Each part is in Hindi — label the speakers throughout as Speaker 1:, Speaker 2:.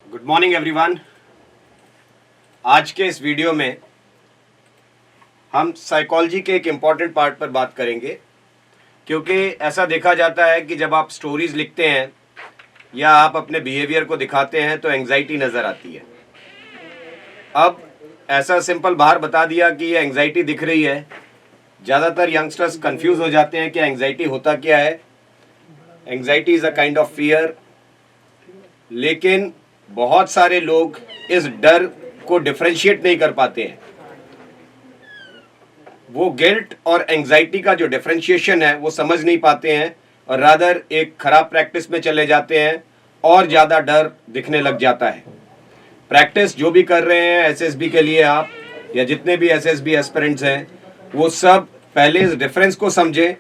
Speaker 1: Good morning everyone. आज के इस वीडियो में हम साइकोलॉजी के एक इम्पॉर्टेंट पार्ट पर बात करेंगे, क्योंकि ऐसा देखा जाता है कि जब आप स्टोरीज लिखते हैं या आप अपने बिहेवियर को दिखाते हैं तो एंग्जाइटी नज़र आती है। अब ऐसा सिंपल बाहर बता दिया कि ये एंग्जाइटी दिख रही है, ज़्यादातर यंगस्टर्स कंफ्यूज हो जाते हैं कि एंग्जाइटी होता क्या है। Anxiety is a kind of fear, लेकिन बहुत सारे लोग इस डर को डिफरेंशिएट नहीं कर पाते हैं। वो गिल्ट और एंग्जाइटी का जो डिफरेंशिएशन है वो समझ नहीं पाते हैं और रादर एक खराब प्रैक्टिस में चले जाते हैं और ज़्यादा डर दिखने लग जाता है। प्रैक्टिस जो भी कर रहे हैं एसएसबी के लिए आप या जितने भी एसएसबी एस्पिरेंट्स हैं, वो सब पहले इस डिफरेंस को समझें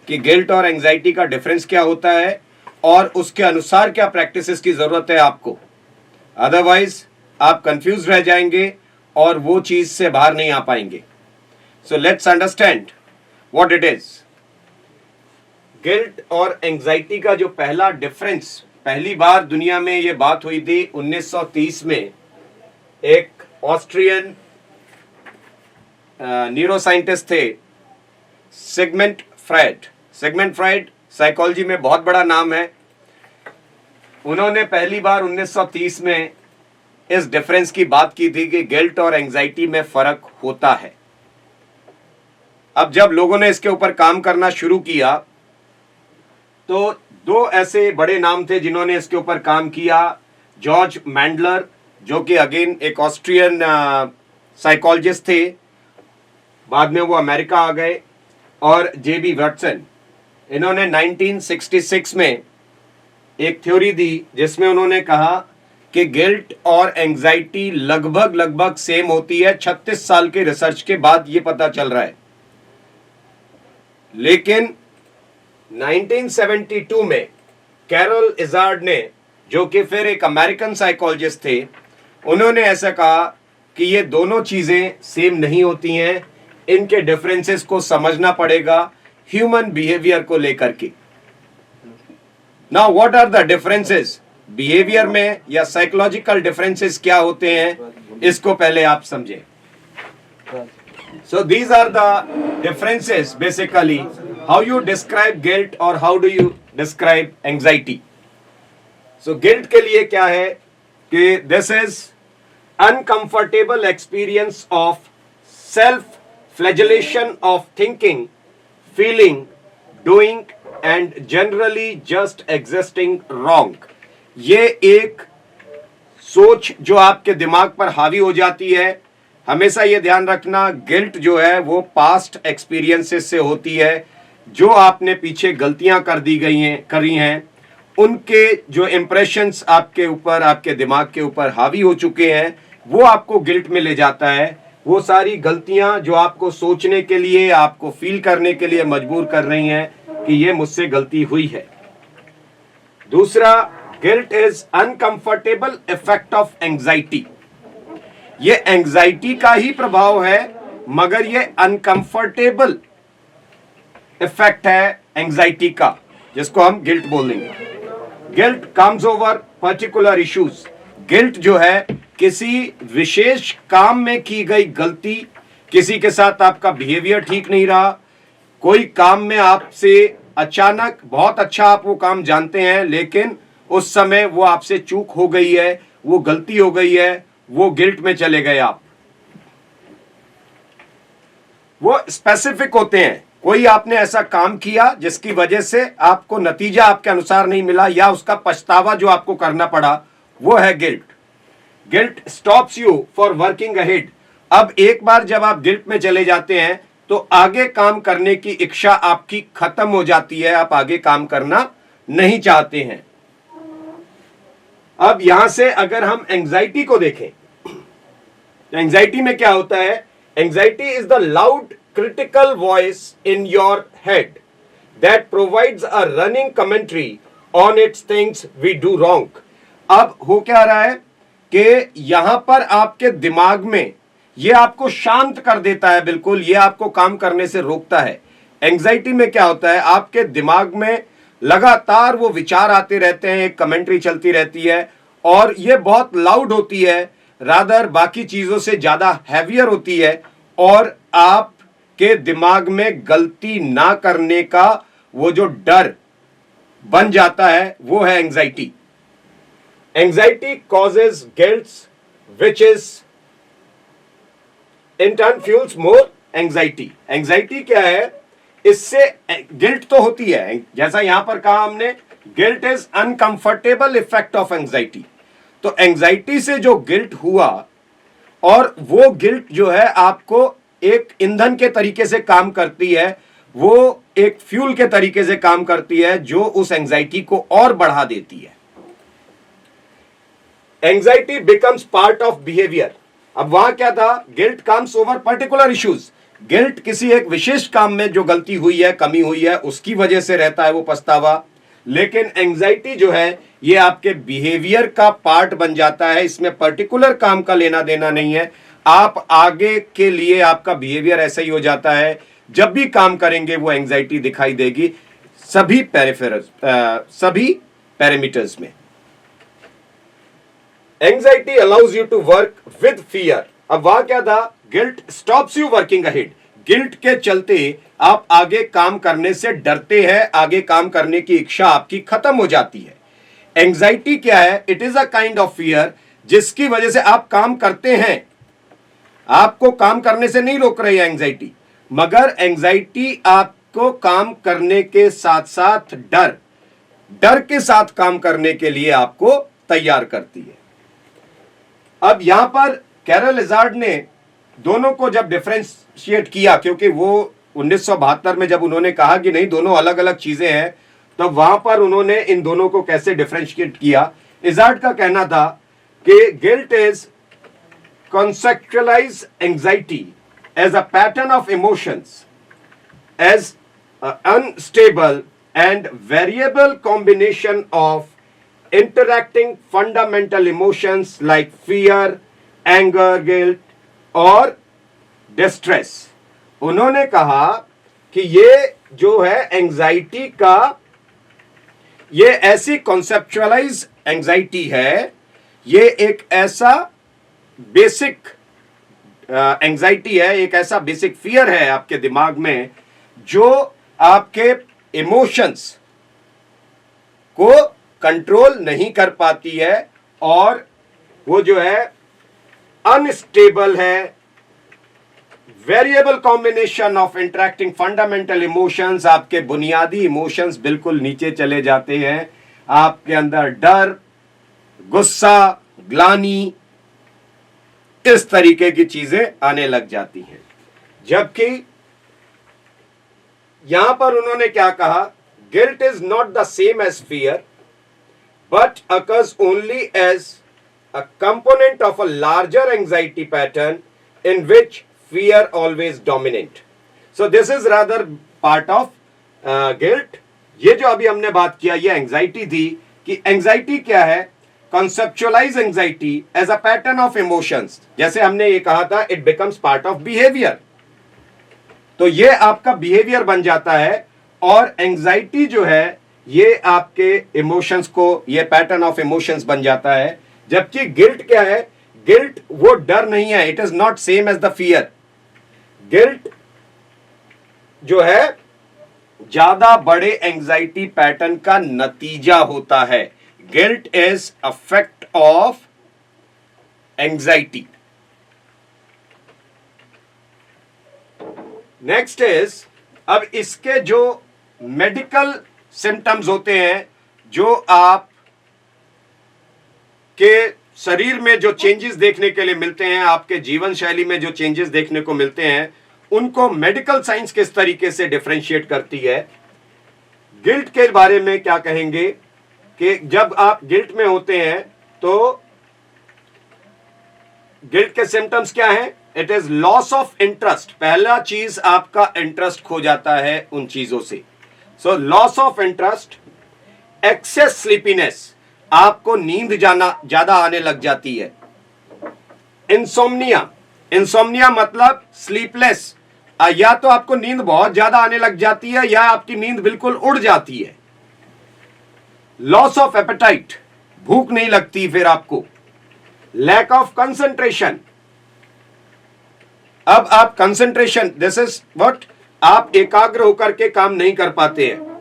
Speaker 1: कि गिल्ट और एंग्जाइटी का डिफरेंस क्या होता है और उसके अनुसार क्या प्रैक्टिसेस की ज़रूरत है आपको। अदरवाइज आप कंफ्यूज रह जाएंगे और वो चीज़ से बाहर नहीं आ पाएंगे। So let's understand what it is. Guilt और एंग्जाइटी का जो पहला डिफरेंस, पहली बार दुनिया में ये बात हुई थी 1930 में। एक ऑस्ट्रियन न्यूरोसाइंटिस्ट थे, Sigmund Freud. Sigmund Freud psychology में बहुत बड़ा नाम है। उन्होंने पहली बार 1930 में इस डिफरेंस की बात की थी कि गिल्ट और एंग्जाइटी में फर्क होता है। अब जब लोगों ने इसके ऊपर काम करना शुरू किया तो दो ऐसे बड़े नाम थे जिन्होंने इसके ऊपर काम किया। जॉर्ज मैंडलर, जो कि अगेन एक ऑस्ट्रियन साइकोलॉजिस्ट थे, बाद में वो अमेरिका आ गए, और जेबी वॉटसन। इन्होंने 1966 में एक थ्योरी दी जिसमें उन्होंने कहा कि गिल्ट और एंग्जाइटी लगभग सेम होती है। 36 साल के रिसर्च के बाद ये पता चल रहा है। लेकिन 1972 में कैरोल इजार्ड ने, जो कि फिर एक अमेरिकन साइकोलॉजिस्ट थे, उन्होंने ऐसा कहा कि ये दोनों चीजें सेम नहीं होती हैं, इनके डिफरेंसेस को समझना पड़ेगा ह्यूमन बिहेवियर को लेकर के। Now what are the differences behaviour में, या साइकोलॉजिकल डिफरेंसेस क्या होते हैं, इसको पहले आप समझें। So these are the differences basically how you describe guilt और how do you describe anxiety. So guilt के लिए क्या है कि this is uncomfortable experience of self flagellation of thinking, feeling, doing and generally just existing wrong. ये एक सोच जो आपके दिमाग पर हावी हो जाती है। हमेशा ये ध्यान रखना, गिल्ट जो है वो पास्ट एक्सपीरियंसेस से होती है। जो आपने पीछे गलतियां करी हैं, उनके जो इंप्रेशंस आपके ऊपर, आपके दिमाग के ऊपर हावी हो चुके हैं, वो आपको गिल्ट में ले जाता है। वो सारी गलतियां जो आपको सोचने के लिए, आपको फील करने के लिए मजबूर कर रही हैं कि ये मुझसे गलती हुई है। दूसरा, guilt is uncomfortable effect of anxiety. ये एंग्जाइटी का ही प्रभाव है, मगर ये अनकंफर्टेबल इफेक्ट है एंग्जाइटी का, जिसको हम गिल्ट बोलेंगे। Guilt comes over particular issues. Guilt जो है किसी विशेष काम में की गई गलती, किसी के साथ आपका बिहेवियर ठीक नहीं रहा, कोई काम में आपसे अचानक, बहुत अच्छा आप वो काम जानते हैं लेकिन उस समय वो आपसे चूक हो गई है, वो गलती हो गई है, वो गिल्ट में चले गए आप। वो स्पेसिफिक होते हैं। कोई आपने ऐसा काम किया जिसकी वजह से आपको नतीजा आपके अनुसार नहीं मिला या उसका पछतावा जो आपको करना पड़ा, वो है guilt. Guilt stops you for working ahead. अब एक बार जब आप गिल्ट में चले जाते हैं तो आगे काम करने की इच्छा आपकी खत्म हो जाती है, आप आगे काम करना नहीं चाहते हैं। अब यहां से अगर हम एंग्जाइटी को देखें तो एंग्जाइटी में क्या होता है। Anxiety is the loud critical voice in your head that provides a running commentary on its things we do wrong. अब हो क्या रहा है कि यहां पर आपके दिमाग में ये आपको शांत कर देता है, बिल्कुल ये आपको काम करने से रोकता है। एंग्जाइटी में क्या होता है, आपके दिमाग में लगातार वो विचार आते रहते हैं, एक कमेंट्री चलती रहती है और ये बहुत लाउड होती है, रादर बाकी चीजों से ज्यादा हैवियर होती है, और आपके दिमाग में गलती ना करने का वो जो डर बन जाता है वो है anxiety. Anxiety causes gilts which is in turn fuels more anxiety. Anxiety क्या है? इससे गिल्ट तो होती है, जैसा यहां पर कहा हमने, guilt is uncomfortable effect of anxiety. तो एंजाइटी से जो गिल्ट हुआ, और वो गिल्ट जो है आपको एक ईंधन के तरीके से काम करती है, वो एक फ्यूल के तरीके से काम करती है जो उस एंजाइटी को और बढ़ा देती है. Anxiety becomes part of behaviour. अब वहां क्या था? Guilt comes over particular issues. Guilt किसी एक विशेष काम में जो गलती हुई है, कमी हुई है, उसकी वजह से रहता है वो पछतावा. लेकिन एंजाइटी जो है ये आपके बिहेवियर का पार्ट बन जाता है. इसमें पर्टिकुलर काम का लेना देना नहीं है. आप आगे के लिए आपका बिहेवियर ऐसा ही हो जाता है, जब भी काम करेंगे वो एंजाइटी दिखाई देगी सभी सभी पैरामीटर्स में. Anxiety allows you to work with fear. अब वहां क्या था? Guilt stops you working ahead. Guilt के चलते आप आगे काम करने से डरते हैं, आगे काम करने की इच्छा आपकी खत्म हो जाती है. एंजाइटी क्या है? It is a kind of fear जिसकी वजह से आप काम करते हैं. आपको काम करने से नहीं रोक रही है एंजाइटी, मगर एंजाइटी आपको काम करने के साथ साथ डर के साथ काम करने के लिए आपको तैयार करती है. अब यहां पर कैरल इजार्ड ने दोनों को जब डिफरेंशिएट किया, क्योंकि वो 1972 में जब उन्होंने कहा कि नहीं दोनों अलग अलग चीजें हैं, तो वहां पर उन्होंने इन दोनों को कैसे डिफरेंशिएट किया. इजार्ड का कहना था कि guilt is conceptualize anxiety as a pattern of emotions, as an unstable and variable combination of interacting fundamental emotions like fear, anger, guilt or distress. उन्होंने कहा कि ये जो है एंजाइटी का, ये ऐसी कॉन्सेप्चुअलाइज एंजाइटी है, ये एक ऐसा बेसिक एंजाइटी है, एक ऐसा बेसिक फियर है आपके दिमाग में जो आपके इमोशंस को कंट्रोल नहीं कर पाती है, और वो जो है अनस्टेबल है. Variable combination of interacting fundamental emotions. आपके बुनियादी इमोशंस बिल्कुल नीचे चले जाते हैं. आपके अंदर डर, गुस्सा, ग्लानि, इस तरीके की चीजें आने लग जाती हैं. जबकि यहां पर उन्होंने क्या कहा? Guilt is not the same as fear but occurs only as a component of a larger anxiety pattern in which fear always dominate. So this is rather part of guilt. ये जो अभी हमने बात किया ये एंजाइटी थी, कि एंजाइटी क्या है? conceptualize anxiety as a pattern of emotions. जैसे हमने ये कहा था, it becomes part of behavior. तो ये आपका बिहेवियर बन जाता है, और एंजाइटी जो है ये आपके इमोशंस को, ये पैटर्न ऑफ इमोशंस बन जाता है. जबकि गिल्ट क्या है? गिल्ट वो डर नहीं है, it is not same as the fear. Guilt जो है ज्यादा बड़े एंजाइटी पैटर्न का नतीजा होता है. Guilt is effect of anxiety. Next is, अब इसके जो मेडिकल सिम्टम्स होते हैं, जो आप के शरीर में जो चेंजेस देखने के लिए मिलते हैं, आपके जीवन शैली में जो चेंजेस देखने को मिलते हैं, उनको मेडिकल साइंस किस तरीके से डिफरेंशिएट करती है. गिल्ट के बारे में क्या कहेंगे कि जब आप गिल्ट में होते हैं तो गिल्ट के सिम्टम्स क्या हैं? It is loss of interest. पहला चीज आपका इंटरेस्ट खो जाता है उन चीजों से. So loss of interest, excess sleepiness, आपको नींद ज्यादा आने लग जाती है. इंसोम्निया, इंसोम्निया मतलब स्लीपलेस, या तो आपको नींद बहुत ज्यादा आने लग जाती है या आपकी नींद बिल्कुल उड़ जाती है. लॉस ऑफ एपेटाइट, भूख नहीं लगती फिर आपको, लैक ऑफ कंसंट्रेशन। अब आप कंसंट्रेशन, दिस इज व्हाट, आप एकाग्र होकर के काम नहीं कर पाते हैं,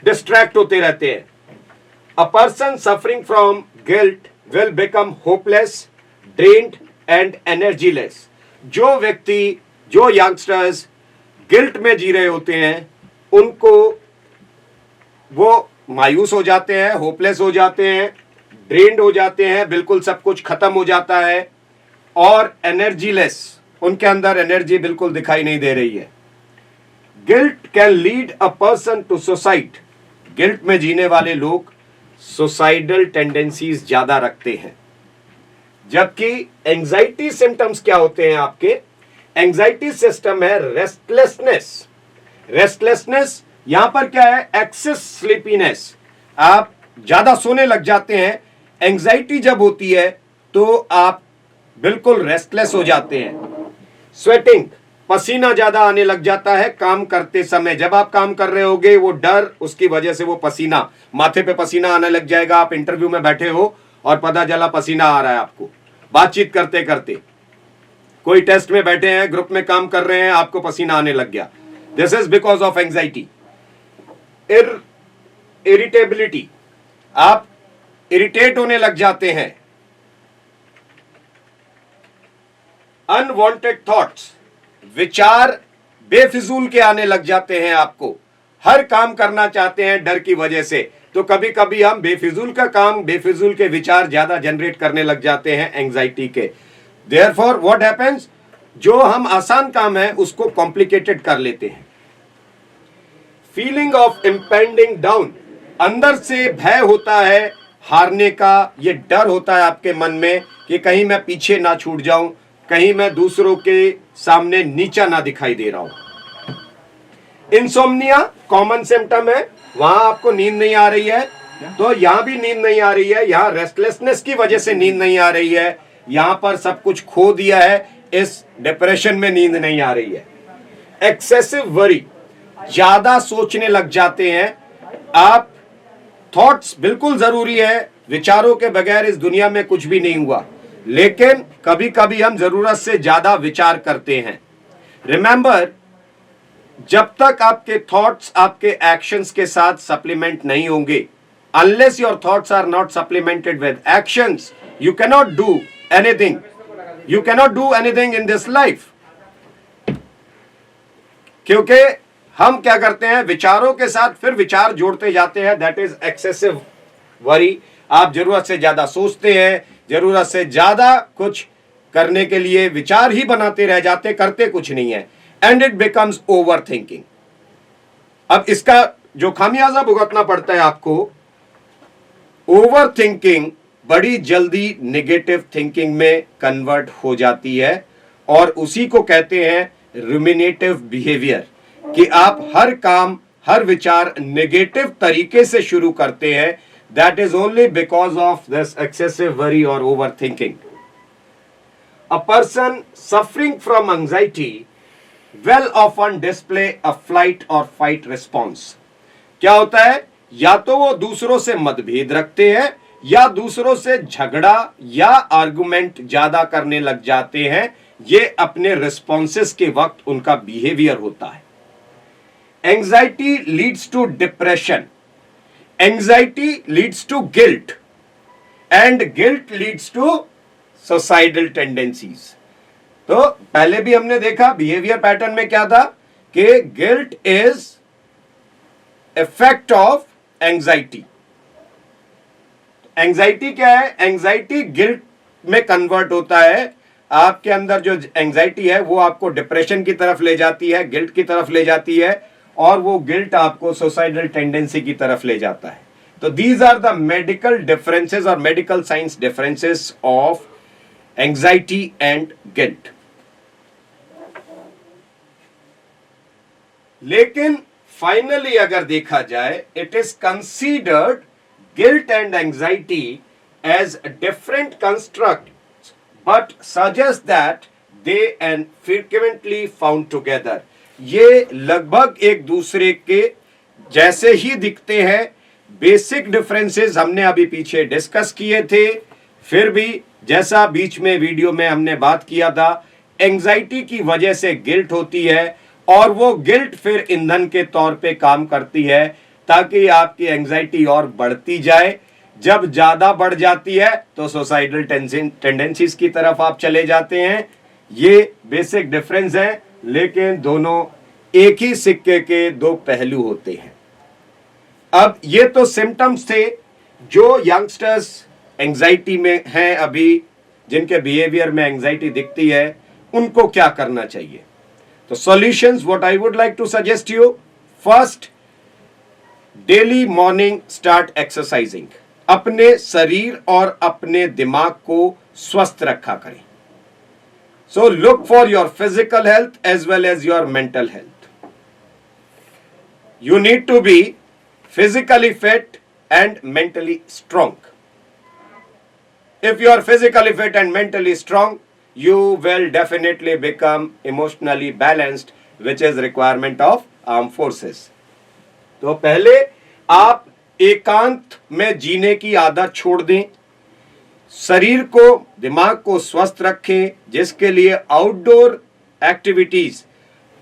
Speaker 1: डिस्ट्रैक्ट होते रहते हैं। अ person suffering from guilt will become hopeless, drained and energyless. जो व्यक्ति, जो यंगस्टर्स गिल्ट में जी रहे होते हैं, उनको वो मायूस हो जाते हैं, होपलेस हो जाते हैं, ड्रेन्ड हो जाते हैं, बिल्कुल सब कुछ खत्म हो जाता है, और एनर्जीलेस, उनके अंदर एनर्जी बिल्कुल दिखाई नहीं दे रही है। Guilt can lead a person to suicide. Guilt में जीने वाले लोग सुसाइडल टेंडेंसीज ज्यादा रखते हैं। जबकि एंजाइटी सिम्टम्स क्या होते हैं आपके? एंजाइटी सिस्टम है रेस्टलेसनेस। रेस्टलेसनेस यहां पर क्या है? एक्सेस स्लीपीनेस, आप ज्यादा सोने लग जाते हैं। एंजाइटी जब होती है तो आप बिल्कुल रेस्टलेस हो जाते हैं। स्वेटिंग, पसीना ज्यादा आने लग जाता है काम करते समय। जब आप काम कर रहे होगे, वो डर, उसकी वजह से वो पसीना, माथे पे पसीना आने लग जाएगा। आप इंटरव्यू में बैठे हो और पता चला पसीना आ रहा है आपको, बातचीत करते करते। कोई टेस्ट में बैठे हैं, ग्रुप में काम कर रहे हैं, आपको पसीना आने लग गया। This is because of anxiety. Irritability, आप इरिटेट होने लग जाते हैं। अनवांटेड थॉट्स, विचार बेफिजूल के आने लग जाते हैं आपको। हर काम करना चाहते हैं डर की वजह से, तो कभी कभी हम बेफिजूल का काम, बेफिजूल के विचार ज्यादा जनरेट करने लग जाते हैं एंजाइटी के। देयरफॉर व्हाट हैपेंस, जो हम आसान काम है उसको कॉम्प्लिकेटेड कर लेते हैं। फीलिंग ऑफ इम्पेंडिंग डाउन, अंदर से भय होता है हारने का, ये डर होता है आपके मन में कि कहीं मैं पीछे ना छूट जाऊं, कहीं मैं दूसरों के सामने नीचा ना दिखाई दे रहा हूं। इंसोम्निया कॉमन सिम्टम है, वहां आपको नींद नहीं आ रही है, तो यहां भी नींद नहीं आ रही है। यहां रेस्टलेसनेस की वजह से नींद नहीं आ रही है, यहां पर सब कुछ खो दिया है, इस डिप्रेशन में नींद नहीं आ रही है। एक्सेसिव वरी, ज्यादा सोचने लग जाते हैं आप। थॉट्स बिल्कुल जरूरी है, विचारों के बगैर इस दुनिया में कुछ भी नहीं हुआ, लेकिन कभी कभी हम जरूरत से ज्यादा विचार करते हैं। रिमेंबर, जब तक आपके थॉट्स आपके एक्शंस के साथ सप्लीमेंट नहीं होंगे, unless your thoughts are not supplemented with actions, you cannot do anything, you cannot do anything in this life. क्योंकि हम क्या करते हैं, विचारों के साथ फिर विचार जोड़ते जाते हैं, दैट इज एक्सेसिव वरी। आप जरूरत से ज्यादा सोचते हैं, जरूरत से ज्यादा कुछ करने के लिए विचार ही बनाते रह जाते, करते कुछ नहीं है, and it becomes over thinking. अब इसका जो खामियाजा भुगतना पड़ता है आपको, ओवर थिंकिंग बड़ी जल्दी नेगेटिव थिंकिंग में कन्वर्ट हो जाती है, और उसी को कहते हैं रुमिनेटिव बिहेवियर, कि आप हर काम, हर विचार नेगेटिव तरीके से शुरू करते हैं। That is only because of this excessive worry और over thinking. A person suffering from anxiety will often display a flight और फाइट रिस्पॉन्स। क्या होता है, या तो वो दूसरों से मतभेद रखते हैं, या दूसरों से झगड़ा या आर्गुमेंट ज्यादा करने लग जाते हैं। ये अपने रिस्पॉन्सेस के वक्त उनका बिहेवियर होता है। Anxiety leads to depression, anxiety leads to guilt, and guilt leads to suicidal tendencies. तो पहले भी हमने देखा बिहेवियर पैटर्न में क्या था, कि guilt is effect of anxiety. Anxiety क्या है, एंजाइटी गिल्ट में कन्वर्ट होता है। आपके अंदर जो एंजाइटी है वो आपको डिप्रेशन की तरफ ले जाती है, गिल्ट की तरफ ले जाती है, और वो गिल्ट आपको सुसाइडल टेंडेंसी की तरफ ले जाता है। तो these are the medical differences और medical science differences of anxiety and guilt. लेकिन फाइनली अगर देखा जाए, it is considered guilt and anxiety as different construct, but suggests that they and frequently found together। ये लगभग एक दूसरे के जैसे ही दिखते हैं, बेसिक डिफरेंसेस हमने अभी पीछे डिस्कस किए थे। फिर भी जैसा बीच में वीडियो में हमने बात किया था, एंजाइटी की वजह से गिल्ट होती है और वो गिल्ट फिर ईंधन के तौर पे काम करती है ताकि आपकी एंजाइटी और बढ़ती जाए। जब ज्यादा बढ़ जाती है तो सुसाइडल टेंडेंसीज की तरफ आप चले जाते हैं। ये बेसिक डिफरेंस है, लेकिन दोनों एक ही सिक्के के दो पहलू होते हैं। अब ये तो सिम्टम्स थे जो यंगस्टर्स एंजाइटी में हैं अभी, जिनके बिहेवियर में एंजाइटी दिखती है, उनको क्या करना चाहिए। तो solutions what I would like to suggest you, first, daily morning start exercising. अपने शरीर और अपने दिमाग को स्वस्थ रखा करें। So look for your physical health as well as your mental health. You need to be physically fit and mentally strong. If you are physically fit and mentally strong, you will definitely become emotionally balanced, which is requirement of armed forces. तो पहले आप एकांत में जीने की आदत छोड़ दें, शरीर को दिमाग को स्वस्थ रखें, जिसके लिए outdoor activities,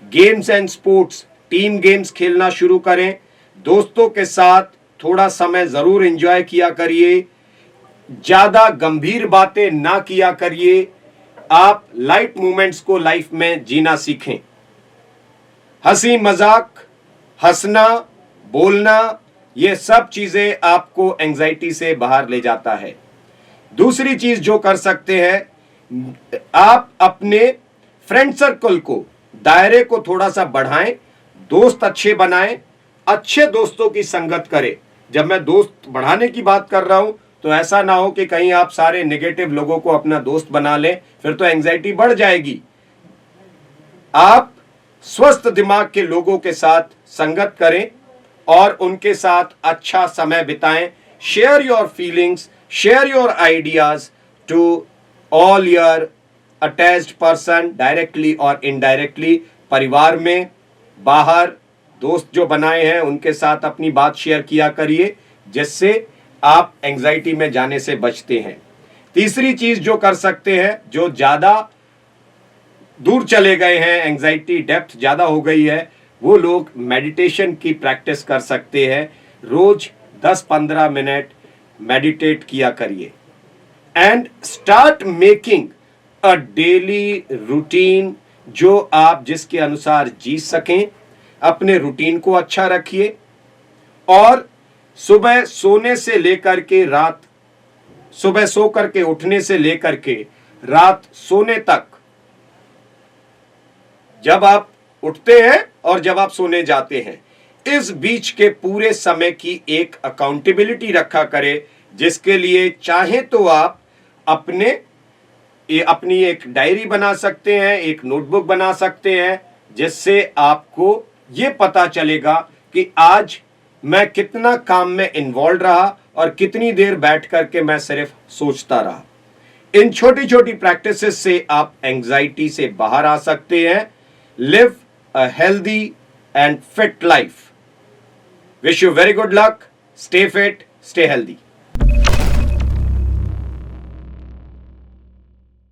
Speaker 1: games and sports, team games खेलना शुरू करें। दोस्तों के साथ थोड़ा समय जरूर एंजॉय किया करिए, ज्यादा गंभीर बातें ना किया करिए। आप लाइट मोमेंट्स को लाइफ में जीना सीखें। हंसी मजाक, हंसना, बोलना, ये सब चीजें आपको एंजाइटी से बाहर ले जाता है। दूसरी चीज जो कर सकते हैं, आप अपने फ्रेंड सर्कल को, दायरे को थोड़ा सा बढ़ाएं, दोस्त अच्छे बनाएं, अच्छे दोस्तों की संगत करें। जब मैं दोस्त बढ़ाने की बात कर रहा हूं तो ऐसा ना हो कि कहीं आप सारे नेगेटिव लोगों को अपना दोस्त बना लें, फिर तो एंजाइटी बढ़ जाएगी। आप स्वस्थ दिमाग के लोगों के साथ संगत करें और उनके साथ अच्छा समय बिताएं। Share your feelings, share your ideas to all your attached person, directly और इनडायरेक्टली। परिवार में, बाहर दोस्त जो बनाए हैं उनके साथ अपनी बात शेयर किया करिए, जिससे आप एंजाइटी में जाने से बचते हैं। तीसरी चीज जो कर सकते हैं, जो ज्यादा दूर चले गए हैं, एंजाइटी डेप्थ ज्यादा हो गई है, वो लोग मेडिटेशन की प्रैक्टिस कर सकते हैं। रोज 10-15 मिनट मेडिटेट किया करिए and start making a daily routine, जो आप जिसके अनुसार जी सकें। अपने रूटीन को अच्छा रखिए और सुबह सोने से लेकर के रात, सुबह सो करके उठने से लेकर के रात सोने तक, जब आप उठते हैं और जब आप सोने जाते हैं, इस बीच के पूरे समय की एक अकाउंटेबिलिटी रखा करें, जिसके लिए चाहे तो आप अपनी एक डायरी बना सकते हैं, एक नोटबुक बना सकते हैं, जिससे आपको ये पता चलेगा कि आज मैं कितना काम में इन्वॉल्व रहा और कितनी देर बैठ करके मैं सिर्फ सोचता रहा। इन छोटी छोटी प्रैक्टिसेस से आप एंजाइटी से बाहर आ सकते हैं। Live a healthy and fit life. Wish you very good luck. Stay fit, stay healthy.